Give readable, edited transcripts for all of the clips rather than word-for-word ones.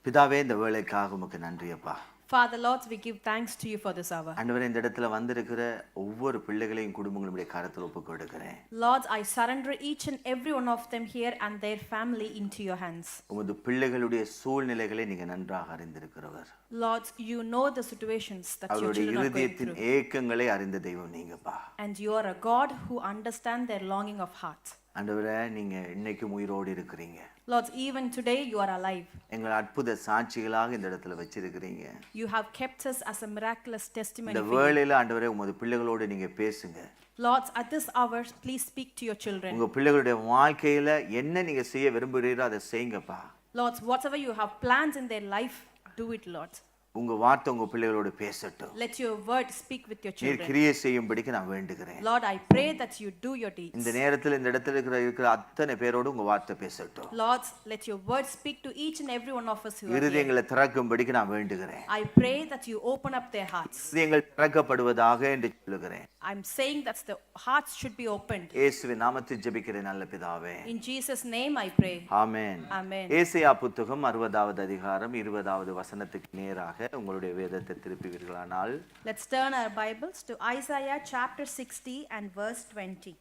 பிதாவே, இந்த வேளைக்காக உமக்கு நன்றி அப்பா. Father Lord, we give thanks to you for this hour. ஆண்டவரே, இந்த இடத்துல வந்திருக்கிற ஒவ்வொரு பிள்ளைகளையும் குடும்பங்களுடைய கரத்தில் ஒப்புக் கொடுக்கிறேன். Lord, I surrender each and every one of them here and their family into your hands. உமது பிள்ளைகளுடைய சூழ்நிலைகளை நீங்க நன்றாக அறிந்திருக்கிறவர். Lord, you know the situations that your அவருடைய children are going இருதயத்தின் through. ஏக்கங்களை அறிந்த தெய்வம் நீங்கப்பா. And you are a God who understands their longing of heart. ஆண்டவரே, நீங்க இன்னைக்கும் உயிரோடு இருக்கிறீங்க. Lord, even today you are alive. எங்களை அற்புத சாட்சிகளாக இந்த இடத்துல வச்சிருக்கிறீங்க. You have kept us as a miraculous testimony இந்த for you. வேளையில ஆண்டவரே, உமது பிள்ளைகளோடு நீங்க பேசுங்க. Lord, at this hour, please speak to your children. உங்க பிள்ளைகளுடைய வாழ்க்கையில என்ன நீங்க செய்ய விரும்புகிறீரோ அதை செய்யுங்கப்பா. Lord, whatever you have plans in their life, do it, Lord. உங்க வார்த்தை உங்க பிள்ளைகளோடு பேசட்டும். Let your word speak with your நீர் children. கிரியை செய்யும்படிக்கு நான் வேண்டுகிறேன். Lord, I pray that you do your deeds. இந்த நேரத்தில் இந்த இடத்துல இருக்கிற அத்தனை பேரோடு உங்க வார்த்தை பேசட்டும். Lord, let your word speak to each and every one of us who are here. இருதயங்களை திறக்கும்படிக்கு நான் வேண்டுகிறேன். I pray that you open up their hearts. இருதயங்கள் திறக்கப்படுவதாக என்று சொல்லுகிறேன். I'm saying that the hearts should be opened. இயேசுவின் நாமத்தில் ஜெபிக்கிறேன் நல்ல பிதாவே. In Jesus' name I pray. Amen. Amen. ஏசாயா புத்தகம் 60வது அதிகாரம் 20வது வசனத்துக்கு நேராக உங்களுடைய வேதத்தை திருப்புவீர்களானால், Let's turn our Bibles to Isaiah chapter 60 and verse 20.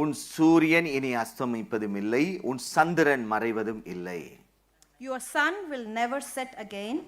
உன் சூரியன் இனி அஸ்தமிப்பதும் இல்லை, உன் சந்திரன் மறைவதும் இல்லை. Your sun will never set again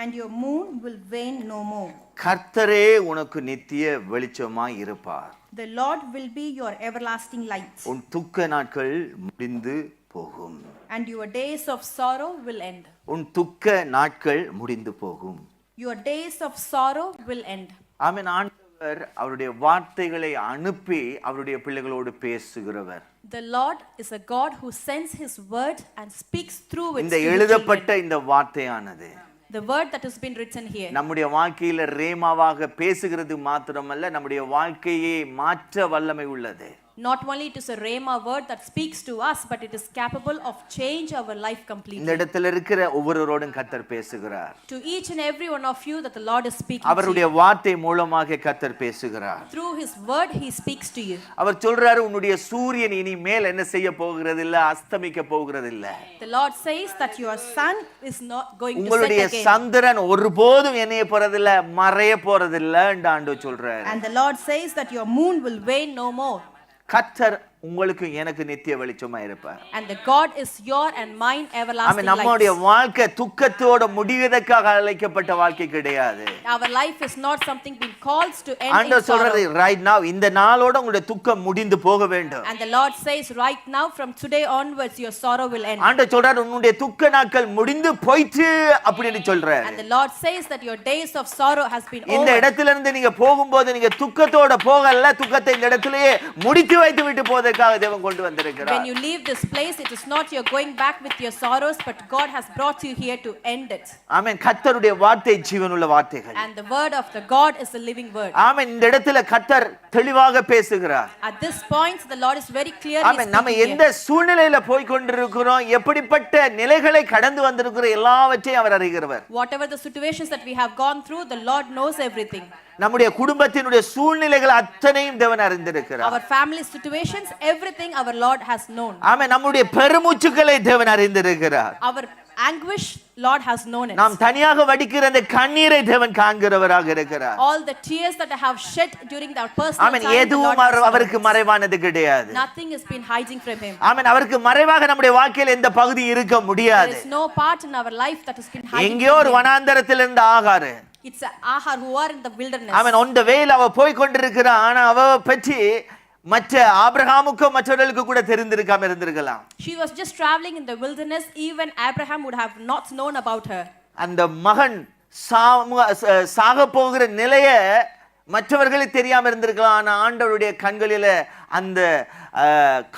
and your moon will wane no more. கர்த்தரே உனக்கு நித்திய வெளிச்சமாய் இருப்பார். The Lord will be your everlasting light. உன் துக்க நாட்கள் முடிந்து போகும். And your days of sorrow will end. உன் துக்க நாட்கள் முடிந்து போகும். Your days of sorrow will end. ஆமென். ஆண்டவர் அவருடைய வார்த்தைகளை அனுப்பி அவருடைய பிள்ளைகளோடு பேசுகிறவர். The Lord is a God who sends his word and speaks through it. இந்த எழுதப்பட்ட இந்த வார்த்தையானது The word that has been written here. நம்முடைய வாழ்க்கையில ரேமாவாக பேசுகிறது மாத்திரமல்ல, நம்முடைய வாழ்க்கையை மாற்ற வல்லமை உள்ளது. Not only it is a rhema word that speaks to us, but it is capable of change our life இந்த completely. இடத்துல இருக்கிற ஒவ்வொருவரோடும் கர்த்தர் பேசுகிறார். To each and every one of you that the Lord is speaking to அவருடைய you. வார்த்தை மூலமாக கர்த்தர் பேசுகிறார். Through his word he speaks to you. அவர் சொல்றாரு, உன்னுடைய சூரியன் இனி மேல் என்ன செய்ய போகிறது இல்ல, அஸ்தமிக்க போகிறது இல்ல. The Lord says that your sun is not going to set உங்களுடைய again. சந்திரன் ஒருபோதும் என்னைய போறதில்ல, மறைய போறதில்ல என்று ஆண்டவர் சொல்றாரு. And the Lord says that your moon will wane no more. கர்த்தர் உங்களுக்கு எனக்கு நித்திய வெளிச்சமா இருப்பார். And the God is your and mine everlasting light. நம்முடைய வாழ்க்கை துக்கத்தோட முடிவதற்காக அழைக்கப்பட்ட வாழ்க்கை கிடையாது. Our life is not something being called to end in ஆண்டவர் சொல்றாரு, sorrow. right now இந்த நாளோட உங்களுடைய துக்கம் முடிந்து போக வேண்டும். And the Lord says right now from today onwards your sorrow will end. ஆண்டவர் சொல்றாரு, உன்னுடைய துக்க நாட்கள் முடிந்து போயிட்டு அப்படின்னு சொல்றாரு. And the Lord says that your days of sorrow has been இந்த over. இடத்துல இருந்து நீங்க போகும்போது நீங்க துக்கத்தோட போகல, துக்கத்தை இந்த இடத்திலேயே முடித்து வைத்து விட்டு போவதற்காக தேவன் கொண்டு வந்திருக்கிறார். When you leave this place, it is not you're going back with your sorrows, but God has brought you here to end it. ஆமென். கர்த்தருடைய வார்த்தை ஜீவனுள்ள வார்த்தைகள். And the word of the God is a living word. ஆமென். இந்த இடத்துல கர்த்தர் தெளிவாக பேசுகிறார். At this point the Lord is very clearly ஆமென். நம்ம speaking எந்த here. சூழ்நிலையில போய் கொண்டிருக்கிறோம், எப்படிப்பட்ட நிலைகளை கடந்து வந்திருக்கிறோம், எல்லாவற்றையும் அவர் அறிகிறவர். Whatever the situations that we have gone through, the Lord knows everything. நம்முடைய குடும்பத்தினுடைய சூழ்நிலைகள் அத்தனையும் தேவன் அறிந்திருக்கிறார். Our family situations, everything our Lord has known. ஆமென். நம்முடைய பெருமூச்சுக்களை தேவன் அறிந்திருக்கிறார். Our anguish, Lord has known it. நாம் தனியாக வடிக்கிற அந்த கண்ணீரை தேவன் காண்கிறவராக இருக்கிறார். All the tears that I have shed during our personal amen. time, the Lord எதுவும் has known. அவருக்கு மறைவானது கிடையாது. Nothing has been hiding from him. ஆமென். அவருக்கு மறைவாக நம்முடைய வாழ்க்கையில் எந்த பகுதி இருக்க There முடியாது. is no part in our life that has been hiding எங்கேயோ ஒரு from him. வனாந்தரத்தில் இருந்து ஆகாரு. It's Ahar who are in the wilderness. அவன் on the wayல அவ போய் கொண்டிருக்கிறான். ஆனா அவ பற்றி மற்ற ஆபிரகாமுக்கும் மற்றவர்களுக்கு கூட தெரிந்திருக்காம இருந்திருக்கலாம். She was just traveling in the wilderness. Even Abraham would have not known about her. அந்த மகன் சாக போகிற நிலைய மற்றவர்களுக்கு தெரியாம இருந்திருக்கலாம். ஆனா ஆண்டவருடைய கண்களில அந்த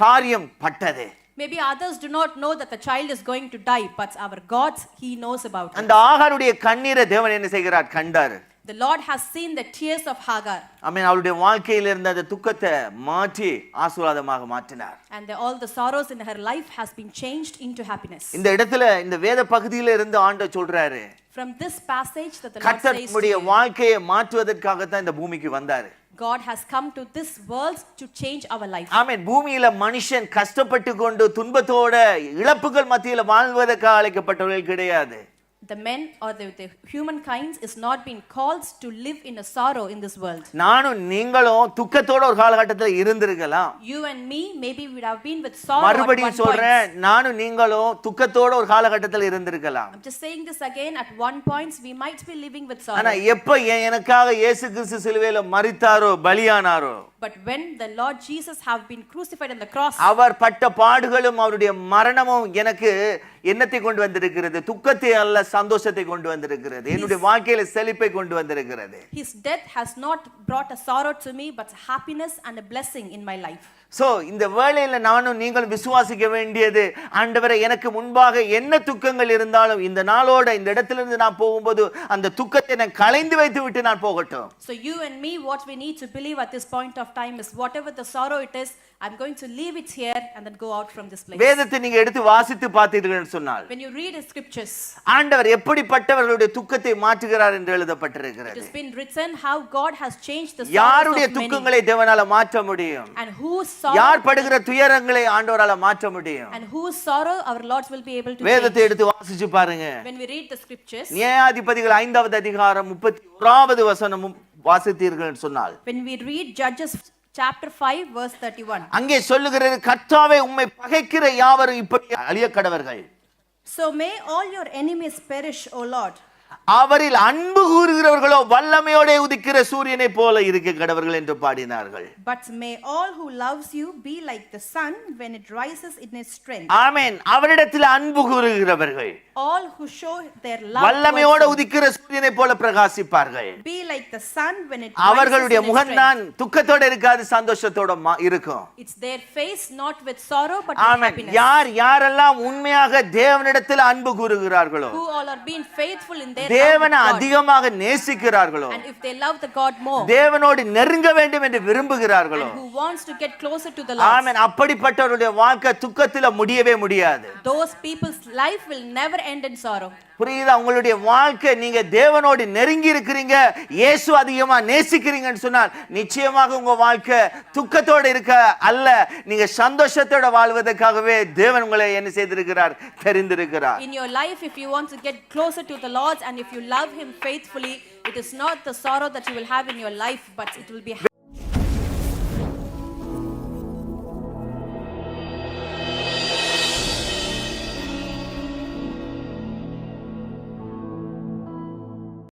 காரியம் பட்டது. Maybe others do not know that the child is going to die, but our God, he knows about it. அந்த ஆகாருடைய கண்ணீரை தேவன் என்ன செய்கிறார், கண்டார். The Lord has seen the tears of Hagar. ஆமென். அவளுடைய வாழ்க்கையில இருந்த அந்த துக்கத்தை மாற்றி ஆசீர்வாதமாக மாற்றினார். And all the sorrows in her life has been changed into happiness. இந்த இடத்துல இந்த வேத பகுதியில இருந்து ஆண்டவர் சொல்றாரு, From this passage that the Lord கர்த்தர் says நம்முடைய to you, வாழ்க்கையை மாற்றுவதற்காக தான் இந்த பூமிக்கு வந்தாரு. God has come to this world to change our life. ஆமென். பூமியில மனுஷன் கஷ்டப்பட்டு கொண்டு துன்பத்தோட இழப்புகள் மத்தியில வாழ்வதற்காக அழைக்கப்பட்டவர்கள் கிடையாது. the men or the humankind is not being called to live in a sorrow in this world. நானும் நீங்களும் துக்கத்தோட ஒரு காலகட்டத்துல இருந்திருக்கலாம். You and me maybe would have been with sorrow at one மறுபடியும் point. சொல்றேன், நானும் நீங்களும் துக்கத்தோட ஒரு காலகட்டத்துல இருந்திருக்கலாம். I'm just saying this again, at one point we might be living with ஆனா sorrow. எப்ப எனக்காக இயேசு கிறிஸ்து சிலுவையில மரித்தாரோ, பலியானாரோ, But when the Lord Jesus have been crucified on the cross, அவர் பட்ட பாடுகளும் அவருடைய மரணமும் எனக்கு என்னத்தை கொண்டு வந்திருக்கிறது? துக்கத்தை அல்ல, சந்தோஷத்தை கொண்டு வந்திருக்கிறது. என்னுடைய வாழ்க்கையில செழிப்பை கொண்டு வந்திருக்கிறது. his death has not brought a sorrow to me but happiness and a blessing in my life. So இந்த வேளையில நானும் நீங்களும் விசுவாசிக்க வேண்டியது, ஆண்டவரே எனக்கு முன்பாக என்ன துக்கங்கள் இருந்தாலும் இந்த நாளோட இந்த இடத்திலிருந்து நான் போகும்போது அந்த துக்கத்தை நான் களைந்து வைத்து விட்டு நான் போகட்டும். So you and me, what we need to believe at this point of time is whatever the sorrow it is, I'm going to leave it here and then go out from this place. வேதத்தை நீங்க எடுத்து வாசித்து பார்த்தீர்கள் சொன்னால், When you read the scriptures, ஆண்டவர் எப்படிப்பட்டவர்களுடைய துக்கத்தை மாற்றுகிறார் என்று எழுதப்பட்டிருக்கிறது. it has been written how God has changed the sorrows யாருடைய of many, துக்கங்களை தேவனால மாற்ற முடியும்? and whose யார் sorrow படுகிற துயரங்களை ஆண்டவரால மாற்ற முடியும்? and whose sorrow our Lord will be able to வேதத்தை change. எடுத்து வாசிச்சு பாருங்க. When we read the scriptures, நியாயாதிபதிகள் 5வது அதிகாரம் 31வது வசனம் வாசித்தீர்கள் சொன்னால், when we read Judges chapter 5 verse 31, அங்கே சொல்லுகிறது, கர்த்தாவே உம்மை பகைக்கிற யாவரும் இப்படி அழிய கடவர்கள். so may all your enemies perish, O Lord. அவரில் அன்பு கூறுகிறவர்களோ வல்லமையோட உதிக்கிற சூரியனை போல இருக்க கடவர்கள் என்று பாடினார்கள். But may all who loves you be like the sun when it rises in its strength. ஆமென். அவரிடத்தில் அன்பு கூறுகிறவர்கள் All who show their love வல்லமையோட towards உதிக்கிற சூரியனை போல பிரகாசிப்பார்கள். him, be like the sun when it rises அவர்களுடைய in its முகம்தான் strength. துக்கத்தோட இருக்காது, சந்தோஷத்தோட இருக்கும். It's their face not with sorrow but with amen. happiness. யாரெல்லாம் உண்மையாக தேவனிடத்தில் அன்பு கூறுகிறார்களோ, Who all are being faithful in their love தேவனை with God. அதிகமாக நேசிக்கிறார்களோ, And if they love the God more, தேவனோடு நெருங்க வேண்டும் என்று விரும்புகிறார்களோ, and who wants to get closer to the Lord, ஆமென், அப்படிப்பட்டவருடைய வாழ்க்கை துக்கத்துல முடியவே முடியாது. those people's life will never end in sorrow. புரியுதா? உங்களுடைய வாழ்க்கை நீங்க தேவனோடு நெருங்கி இருக்கிறீங்க, இயேசு அதிகமா நேசிக்கிறீங்கன்னு சொன்னால் நிச்சயமாக உங்க வாழ்க்கை துக்கத்தோட இருக்க அல்ல, நீங்க சந்தோஷத்தோட வாழ்வதற்காகவே தேவன் உங்களை என்ன செய்திருக்கிறார்? தெரிந்திருக்கிறார். In your life, if you want to get closer to the Lord and if you love him faithfully, it is not the sorrow that you will have in your life, but it will be